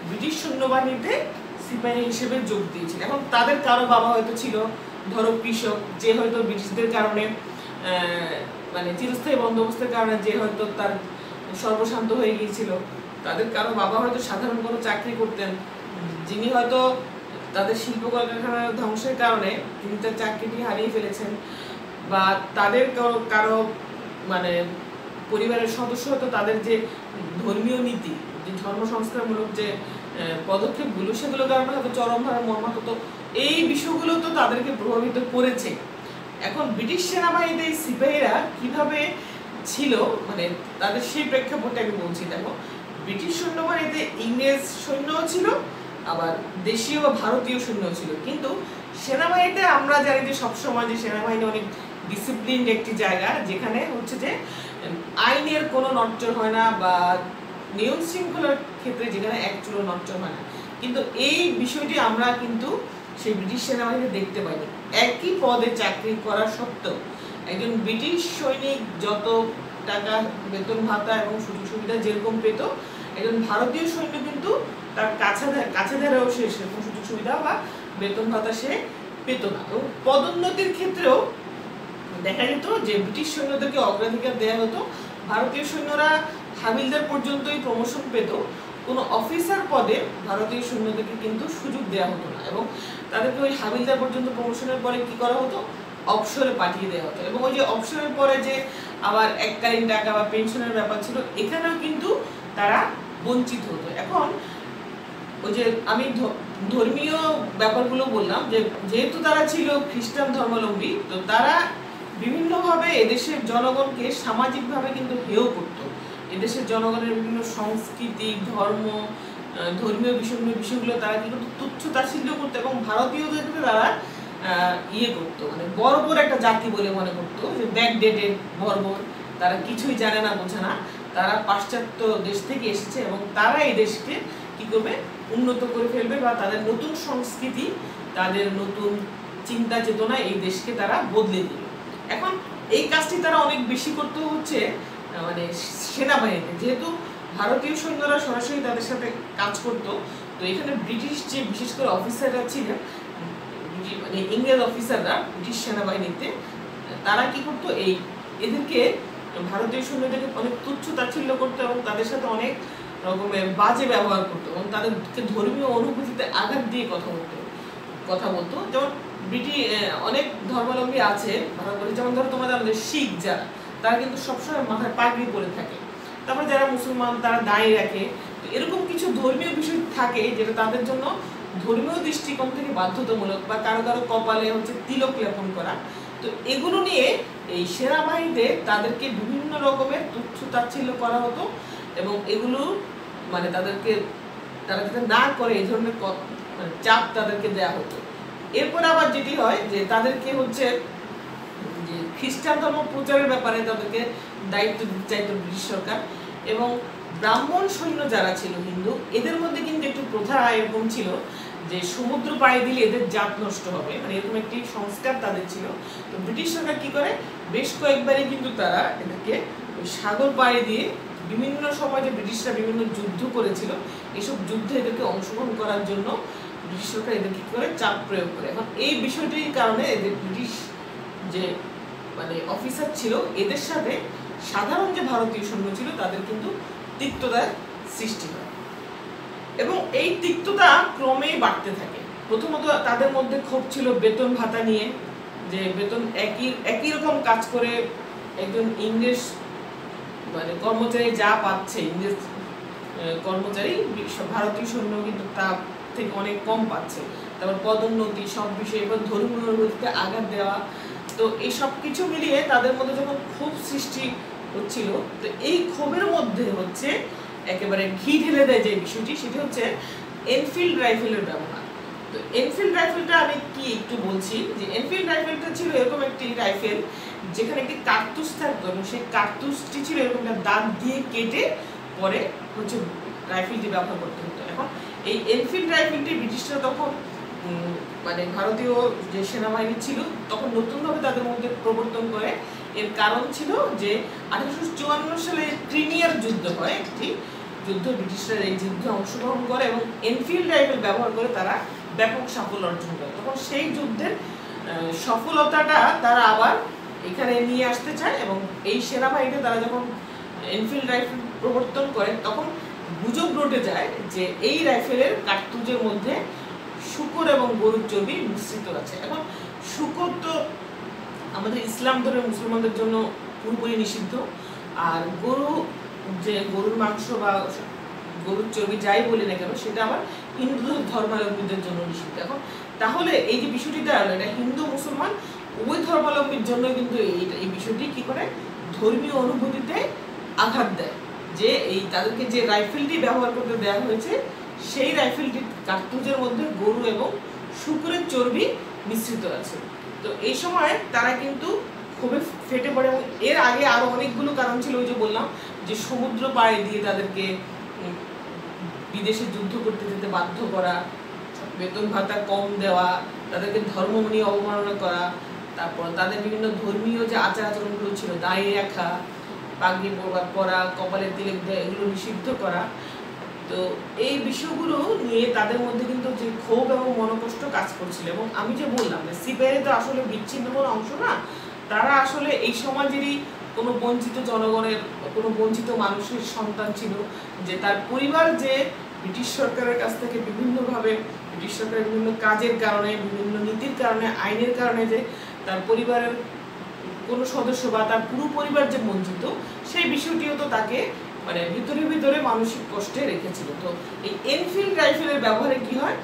ব্রিটিশ সৈন্যবাহিনীতে সিপাহী হিসেবে যোগ দিয়েছিল। এখন তাদের কারো বাবা হয়তো ছিল ধরো কৃষক, যে হয়তো ব্রিটিশদের কারণে মানে চিরস্থায়ী বন্দোবস্তের কারণে যে হয়তো তার সর্বশান্ত হয়ে গিয়েছিল। তাদের কারো বাবা হয়তো সাধারণ কোনো চাকরি করতেন, যিনি হয়তো তাদের শিল্প কলকারখানার ধ্বংসের কারণে তিনি তার চাকরিটি হারিয়ে ফেলেছেন, বা তাদের কারো মানে পরিবারের সদস্য হয়তো তাদের যে ধর্মীয় নীতি, যে ধর্ম সংস্কারমূলক যে পদক্ষেপগুলো, সেগুলো কারণে হয়তো চরমভাবে মর্মাহত। এই বিষয়গুলো তো তাদেরকে প্রভাবিত করেছে। এখন ব্রিটিশ সেনাবাহিনীতে এই সিপাহীরা কিভাবে ছিল মানে তাদের সেই প্রেক্ষাপটে আমি বলছি। দেখো, ব্রিটিশ সৈন্যবাহিনীতে ইংরেজ সৈন্যও ছিল, আবার দেশীয় বা ভারতীয় সৈন্যও ছিল। কিন্তু সেনাবাহিনীতে আমরা জানি যে সবসময় যে সেনাবাহিনী অনেক ডিসিপ্লিনড একটি জায়গা, যেখানে হচ্ছে যে আইনের কোনো নড়চড় হয় না বা নিয়ম শৃঙ্খলার ক্ষেত্রে যেখানে এক চুলো নড়চড় হয় না। কিন্তু এই বিষয়টি আমরা কিন্তু সেই ব্রিটিশ সেনাবাহিনীতে দেখতে পাইনি। একই পদে চাকরি করা সত্ত্বেও একজন ব্রিটিশ সৈনিক যত টাকা বেতন ভাতা এবং সুযোগ সুবিধা যেরকম পেত, একজন ভারতীয় সৈন্য কিন্তু তার কাছে ধারেও সে সেরকম সুযোগ সুবিধা বা বেতন ভাতা সে পেত না। এবং পদোন্নতির ক্ষেত্রেও দেখা যেত যে ব্রিটিশ সৈন্যদেরকে অগ্রাধিকার দেওয়া হতো। ভারতীয় সৈন্যরা হাবিলদার পর্যন্তই প্রমোশন পেত, কোনো অফিসার পদে ভারতীয় সৈন্যদেরকে কিন্তু সুযোগ দেওয়া হতো না। এবং তাদেরকে ওই হাবিলদার পর্যন্ত প্রমোশনের পরে কি করা হতো, অবসরে পাঠিয়ে দেওয়া হতো। এবং ওই যে অবসরের পরে যে আবার এককালীন টাকা বা পেনশনের ব্যাপার ছিল, এখানেও কিন্তু তারা বঞ্চিত হতো। এখন ওই যে আমি ধর্মীয় ব্যাপারগুলো বললাম, যে যেহেতু তারা ছিল খ্রিস্টান ধর্মাবলম্বী, তো তারা বিভিন্নভাবে এদেশের জনগণকে সামাজিকভাবে কিন্তু হেয় করতো। এদেশের জনগণের বিভিন্ন সংস্কৃতি, ধর্ম, ধর্মীয় বিষয়গুলো তারা কি করতো, তুচ্ছ তাচ্ছিল্য করতো এবং ভারতীয়দেরকে তারা ইয়ে করতো, মানে বর্বর একটা জাতি বলে মনে করতো, যে ব্যাকডেটেড বর্বর, তারা কিছুই জানে না, বোঝে না, তারা পাশ্চাত্য দেশ থেকে এসেছে এবং তারা এই দেশকে কি করবে, উন্নত করে ফেলবে, বা তাদের নতুন সংস্কৃতি, তাদের নতুন চিন্তা চেতনা এই দেশকে তারা বদলে দিবে। এখন এই কাজটি তারা অনেক বেশি করতে হচ্ছে মানে সেনাবাহিনীতে, যেহেতু ভারতীয় সৈন্যরা সরাসরি তাদের সাথে কাজ করতো, তো এখানে ব্রিটিশ যে বিশেষ করে অফিসাররা ছিলেন, মানে ইংরেজ অফিসাররা ব্রিটিশ সেনাবাহিনীতে, তারা কি করতো, এদেরকে ভারতীয় সৈন্যদেরকে অনেক তুচ্ছ তাচ্ছিল্য করতো এবং তাদের সাথে অনেক রকমের বাজে ব্যবহার করতো এবং তাদেরকে ধর্মীয় অনুভূতিতে আঘাত দিয়ে কথা বলতো। যেমন অনেক ধর্মাবলম্বী আছে ভারতবর্ষে, যেমন ধরো আমাদের শিখ যারা, তারা কিন্তু সবসময় মাথায় পাগড়ি পরে থাকে। তারপরে যারা মুসলমান তারা দাঁড়িয়ে রাখে। তো এরকম কিছু ধর্মীয় বিষয় থাকে যেটা তাদের জন্য ধর্মীয় দৃষ্টিকোণ থেকে বাধ্যতামূলক, বা কারো কারো কপালে হচ্ছে তিলক লেপন করা। তো এগুলো নিয়ে এই সেনাবাহিনীতে তাদেরকে বিভিন্ন রকমের তুচ্ছ তাচ্ছিল্য করা হতো এবং এগুলো মানে তারা যাতে না করে এই ধরনের চাপ তাদেরকে দেয়া হতো। এরপর আবার যেটি হয় যে তাদেরকে হচ্ছে যে খ্রিস্টান ধর্ম প্রচারের ব্যাপারে তাদেরকে দায়িত্ব দিতে চাইতো ব্রিটিশ সরকার। এবং ব্রাহ্মণ সৈন্য যারা ছিল হিন্দু, এদের মধ্যে কিন্তু একটু প্রথা এরকম ছিল যে সমুদ্র পাড়ি দিলে এদের জাত নষ্ট হবে, মানে এরকম একটি সংস্কার তাদের ছিল। তো ব্রিটিশ সরকার কি করে, বেশ কয়েকবারই কিন্তু তারা এদেরকে সাগর পাড়ি দিয়ে বিভিন্ন সময় যে ব্রিটিশরা বিভিন্ন যুদ্ধ করেছিল, এসব যুদ্ধে এদেরকে অংশগ্রহণ করার জন্য ব্রিটিশ সরকার এদের কি করে, চাপ প্রয়োগ করে। এখন এই বিষয়টির কারণে এদের ব্রিটিশ যে মানে অফিসার ছিল, এদের সাথে সাধারণ যে ভারতীয় সৈন্য ছিল তাদের কিন্তু তিক্ততার সৃষ্টি হয় এবং এই তিক্ততা ক্রমেই বাড়তে থাকে। প্রথমত তাদের মধ্যে ক্ষোভ ছিল বেতন ভাতা নিয়ে, যে বেতন একই রকম কাজ করে একজন ইংরেজ মানে কর্মচারী যা পাচ্ছে, ইংরেজ কর্মচারী ভারতীয় সৈন্য কিন্তু তার থেকে অনেক কম পাচ্ছে। তারপর পদোন্নতি, সব বিষয়ে, এবার ধর্মীয় অনুভূতিতে আঘাত দেওয়া। তো এই সব কিছু মিলিয়ে তাদের মধ্যে যখন ক্ষোভ সৃষ্টি হচ্ছিল, তো এই ক্ষোভের মধ্যে হচ্ছে একেবারে ঘি ঢেলে দেয় যে বিষয়টি, সেটি হচ্ছে এনফিল্ড রাইফেলের ব্যবহার। তো এনফিল্ড রাইফেলটা আমি কি একটু বলছি, যে এনফিল্ড রাইফেলটা ছিল এরকম একটি রাইফেল যেখানে একটি কার্তুজ থাকতো এবং সেই কার্তুজটি ছিল এরকম একটা দাঁত দিয়ে কেটে পরে হচ্ছে রাইফেলটি ব্যবহার করতে হতো। এখন এই এনফিল্ড রাইফেলটি ব্রিটিশরা তখন মানে ভারতীয় যে সেনাবাহিনী ছিল তখন নতুনভাবে তাদের মধ্যে প্রবর্তন করে। এর কারণ ছিল যে 1854 সালে ক্রিমিয়ার যুদ্ধ হয়, একটি যুদ্ধ, ব্রিটিশরা এই যুদ্ধে অংশগ্রহণ করে এবং এনফিল্ড রাইফেল ব্যবহার করে তারা ব্যাপক সাফল্য অর্জন করে। তখন সেই যুদ্ধের সফলতাটা তারা আবার এখানে নিয়ে আসতে চায় এবং এই সেনাবাহিনীতে তারা যখন এনফিল্ড রাইফেল প্রবর্তন করে তখন গুজব রটে যায় যে এই রাইফেলের কার্তুজের মধ্যে শূকর এবং গরুর চর্বি মিশ্রিত আছে। এখন শূকর তো আমাদের ইসলাম ধর্মের মুসলমানদের জন্য পুরোপুরি নিষিদ্ধ, আর গরুর মাংস বা গরুর চর্বি যাই বলি না কেন সেটা আবার হিন্দু ধর্মাবলম্বীদের জন্য নিষিদ্ধ। এখন তাহলে এই যে বিষয়টি দাঁড়ালো, এটা হিন্দু মুসলমান উভয় ধর্মাবলম্বীর জন্য কিন্তু এই বিষয়টি কি করে, ধর্মীয় অনুভূতিতে আঘাত দেয়। যে তাদেরকে যে রাইফেলটি ব্যবহার করতে দেওয়া হয়েছে সেই রাইফেলটির কার্তুজের মধ্যে গরু এবং শূকরের চর্বি মিশ্রিত আছে। তো এই সময় তারা কিন্তু খুবই ফেটে পড়ে এবং এর আগে আরো অনেকগুলো কারণ ছিল, ওই যে বললাম যে সমুদ্র পাড়ি দিয়ে তাদেরকে বিদেশে যুদ্ধ করতে যেতে বাধ্য করা, বেতন ভাতা কম দেওয়া, তাদেরকে ধর্ম নিয়ে অবমাননা করা, তারপর তাদের বিভিন্ন ধর্মীয় যে আচার আচরণগুলো ছিল, দাঁড়িয়ে রাখা, পাগড়ি পরা, কপালে তিলক দেওয়া, এগুলো নিষিদ্ধ করা। তো এই বিষয়গুলো নিয়ে তাদের মধ্যে কিন্তু যে ক্ষোভ এবং মনোকষ্ট কাজ করছিল। এবং আমি যে বললাম যে সিপাহীরা তো আসলে বিচ্ছিন্ন কোনো অংশ না, তারা আসলে এই সমাজেরই কোনো বঞ্চিত জনগণের, কোনো বঞ্চিত মানুষের সন্তান ছিল, যে তার পরিবার যে ব্রিটিশ সরকারের কাছ থেকে বিভিন্নভাবে, ব্রিটিশ সরকারের বিভিন্ন কাজের কারণে, বিভিন্ন নীতির কারণে, আইনের কারণে যে তার পরিবারের কোনো সদস্য বা তার পুরো পরিবার যে বঞ্চিত, সেই বিষয়টিও তো তাকে মানে ভিতরে মানসিক কষ্টে রেখেছিল। তো এই এনফিল্ড রাইফেলের ব্যবহারে কি হয়,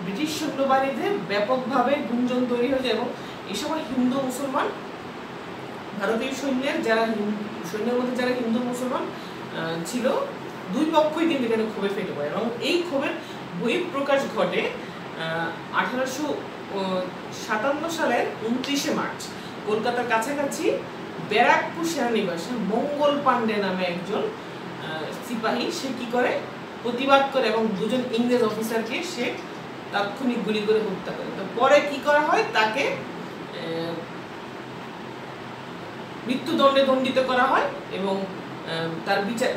ব্রিটিশ সৈন্যবাহিনীতে ব্যাপকভাবে গুঞ্জন তৈরি হয়ে যায় এবং এই সময় হিন্দু মুসলমান, ভারতীয় সৈন্যের মধ্যে যারা হিন্দু মুসলমান ছিল, দুই পক্ষই কিন্তু এখানে ক্ষোভে ফেটে পড়ে এবং এই ক্ষোভের বহিঃপ্রকাশ ঘটে 1857 সালের 29শে মার্চ কলকাতার কাছাকাছি ব্যারাকপুর সেনানিবাসে মঙ্গল পাণ্ডে নামে একজন সিপাহী সে কি করে প্রতিবাদ করে এবং দুজন ইংরেজ অফিসারকে সে তাৎক্ষণিক গুলি করে হত্যা করে। তো পরে কি করা হয়, তাকে মৃত্যুদণ্ডে দণ্ডিত করা হয় এবং তার বিচারে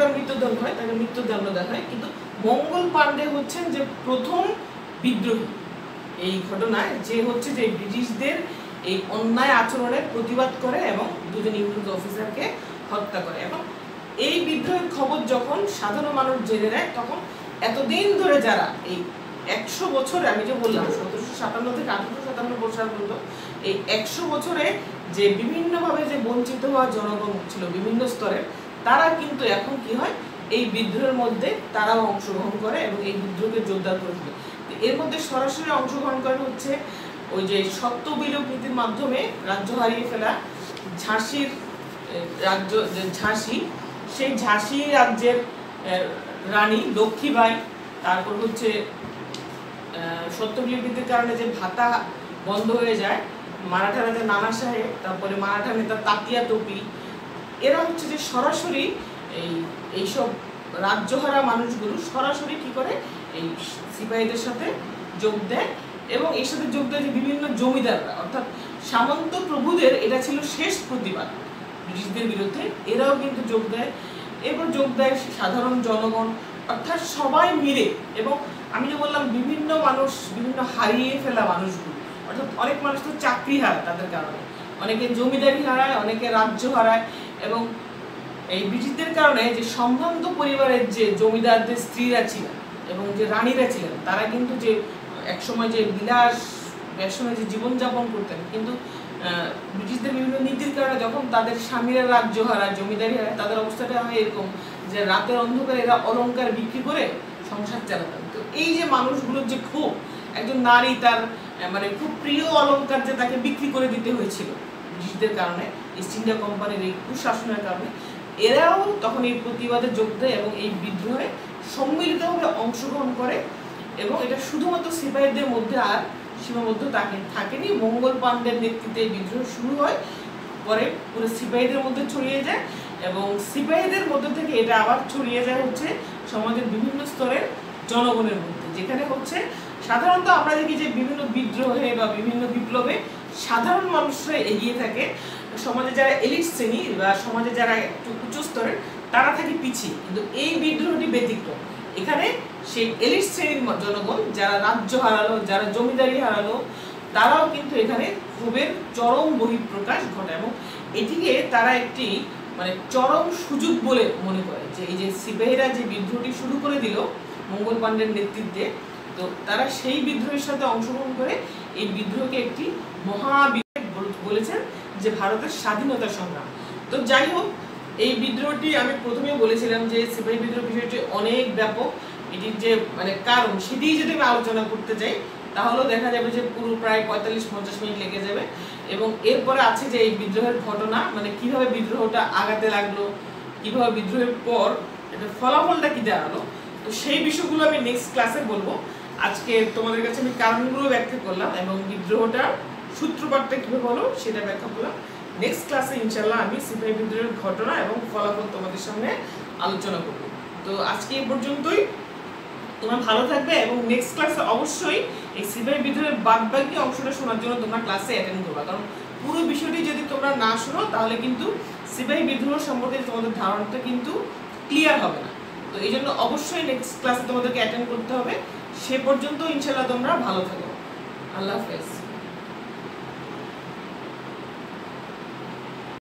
তার মৃত্যুদণ্ড হয়, তাকে মৃত্যুদণ্ড দেওয়া হয়। কিন্তু মঙ্গল পাণ্ডে হচ্ছেন যে প্রথম বিদ্রোহী এই ঘটনায়, যে হচ্ছে যে ব্রিটিশদের এই অন্যায় আচরণের প্রতিবাদ করে এবং দুজন ইংরেজ অফিসারকে হত্যা করে। এবং এই বিদ্রোহের খবর যখন সাধারণ মানুষ জেনে নেয়, তখন এতদিন ধরে যারা এই 100 বছরে, আমি যে বললাম 1757 থেকে 1857 সাল পর্যন্ত এই 100 বছরে যে বিভিন্নভাবে যে বঞ্চিত হওয়া জনগণ ছিল বিভিন্ন স্তরের, তারা কিন্তু এখন কি হয়, এই বিদ্রোহের মধ্যে তারাও অংশগ্রহণ করে এবং এই বিদ্রোহকে জোরদার করে তোলে। এর মধ্যে সরাসরি অংশগ্রহণ করে হচ্ছে ওই যে সত্য বিলোপ নীতির মাধ্যমে রাজ্য হারিয়ে ফেলা ঝাঁসির রাজ্য, ঝাঁসি, সেই ঝাঁসি রাজ্যের রানী লক্ষ্মীবাই, তারপর হচ্ছে সত্য বিলোপ নীতির কারণে যে ভাতা বন্ধ হয়ে যায় মারাঠা রাজা নানা সাহেব, তারপরে মারাঠা নেতা তাতিয়া টোপি, এরা হচ্ছে যে সরাসরি এইসব রাজ্যহারা মানুষগুলো সরাসরি কি করে এই সিপাহীদের সাথে যোগ দেয় এবং এর সাথে যোগ দেয় যে বিভিন্ন জমিদাররা, অর্থাৎ সামন্ত প্রভুদের এটা ছিল শেষ প্রতিবাদ ব্রিটিশদের বিরুদ্ধে, এরাও কিন্তু যোগ দেয়। এরপর যোগ দেয় সাধারণ জনগণ, অর্থাৎ সবাই মিলে। এবং আমি যে বললাম বিভিন্ন মানুষ, বিভিন্ন হারিয়ে ফেলা মানুষগুলো, অর্থাৎ অনেক মানুষ তো চাকরি হারায় তাদের কারণে, অনেকে জমিদারি হারায়, অনেকে রাজ্য হারায়। এবং এই ব্রিটিশদের কারণে যে সম্ভ্রান্ত পরিবারের যে জমিদারদের স্ত্রীরা ছিলেন এবং যে রানীরা ছিলেন, তারা কিন্তু যে একসময় যে বিলাস ব্যসনে যে জীবনযাপন করতেন, কিন্তু ব্রিটিশদের বিভিন্ন নীতির কারণে যখন তাদের স্বামীরা রাজ্য হারায়, জমিদারি হারায়, তাদের অবস্থাটা হয় এরকম যে রাতের অন্ধকারে এরা অলংকার বিক্রি করে সংসার চালাতেন। তো এই যে মানুষগুলোর যে ক্ষোভ, একজন নারী তার মানে খুব প্রিয় অলংকার যে তাকে বিক্রি করে দিতে হয়েছিল ব্রিটিশদের কারণে, ইস্ট ইন্ডিয়া কোম্পানির এই কুশাসনের কারণে, এরাও তখন এই প্রতিবাদে যোগ দেয় এবং এই বিদ্রোহে সম্মিলিতভাবে অংশগ্রহণ করে। এবং এটা শুধুমাত্র সিপাহীদের মধ্যে আর সীমাবদ্ধ থাকেনি, মঙ্গল পাণ্ডের নেতৃত্বে এই বিদ্রোহ শুরু হয়, পরে পুরো সিপাহীদের মধ্যে ছড়িয়ে যায় এবং সিপাহীদের মধ্যে থেকে এটা আবার ছড়িয়ে যায় হচ্ছে সমাজের বিভিন্ন স্তরের জনগণের মধ্যে, যেখানে হচ্ছে সাধারণত আমরা দেখি যে বিভিন্ন বিদ্রোহে বা বিভিন্ন বিপ্লবে সাধারণ মানুষরা এগিয়ে থাকে, সমাজে যারা এলিট শ্রেণী বা সমাজে যারা একটু উচ্চ স্তরের তারা থাকে পিছিয়ে। কিন্তু এই বিদ্রোহটি ব্যতিক্রম, এখানে সেই এলিট শ্রেণীর জনগণ যারা রাজ্য হারালো, যারা জমিদারি হারালো, তারাও কিন্তু এখানে ক্ষোভের চরম বহিঃপ্রকাশ ঘটে এবং এটিকে তারা একটি মানে চরম সুযোগ বলে মনে করে যে এই যে সিপাহীরা যে বিদ্রোহটি শুরু করে দিল মঙ্গল পাণ্ডের নেতৃত্বে, তো তারা সেই বিদ্রোহের সাথে অংশগ্রহণ করে এই বিদ্রোহকে একটি মহাবিপ্লব বলেছেন যে ভারতের স্বাধীনতা সংগ্রাম। তো যাই হোক, এই বিদ্রোহটি আমি প্রথমে বলেছিলাম যে সিপাহী বিদ্রোহ বিষয়টি অনেক ব্যাপক, এটির যে মানে কারণ সেটি যদি আমি আলোচনা করতে যাই তাহলেও দেখা যাবে যে পুরো প্রায় 45-50 মিনিট লেগে যাবে। এবং এরপরে আছে যে এই বিদ্রোহের ঘটনা, মানে কিভাবে বিদ্রোহটা আগাতে লাগলো, কিভাবে বিদ্রোহের পর এটা ফলাফলটা কি দাঁড়ালো, তো সেই বিষয়গুলো আমি নেক্সট ক্লাসে বলবো। আজকে তোমাদের কাছে আমি কারণগুলো ব্যাখ্যা করলাম এবং বিদ্রোহটার সূত্রপাতটা কীভাবে হলো সেটা ব্যাখ্যা করলাম। নেক্সট ক্লাসে ইনশাল্লাহ আমি সিপাহী বিদ্রোহের ঘটনা এবং ফলাফল তোমাদের সামনে আলোচনা করব। তো আজকে এই পর্যন্তই, তোমরা ভালো থাকবে এবং নেক্সট ক্লাসে অবশ্যই এই সিপাহী বিদ্রোহের বাদবাকি অংশটা শোনার জন্য তোমরা ক্লাসে অ্যাটেন্ড করবা, কারণ পুরো বিষয়টি যদি তোমরা না শোনো তাহলে কিন্তু সিপাহী বিদ্রোহ সম্পর্কে তোমাদের ধারণাটা কিন্তু ক্লিয়ার হবে না। তো এই জন্য অবশ্যই নেক্সট ক্লাসে তোমাদেরকে অ্যাটেন্ড করতে হবে। সে পর্যন্ত ইনশাল্লাহ তোমরা ভালো থাকো। আল্লাহ হাফেজ।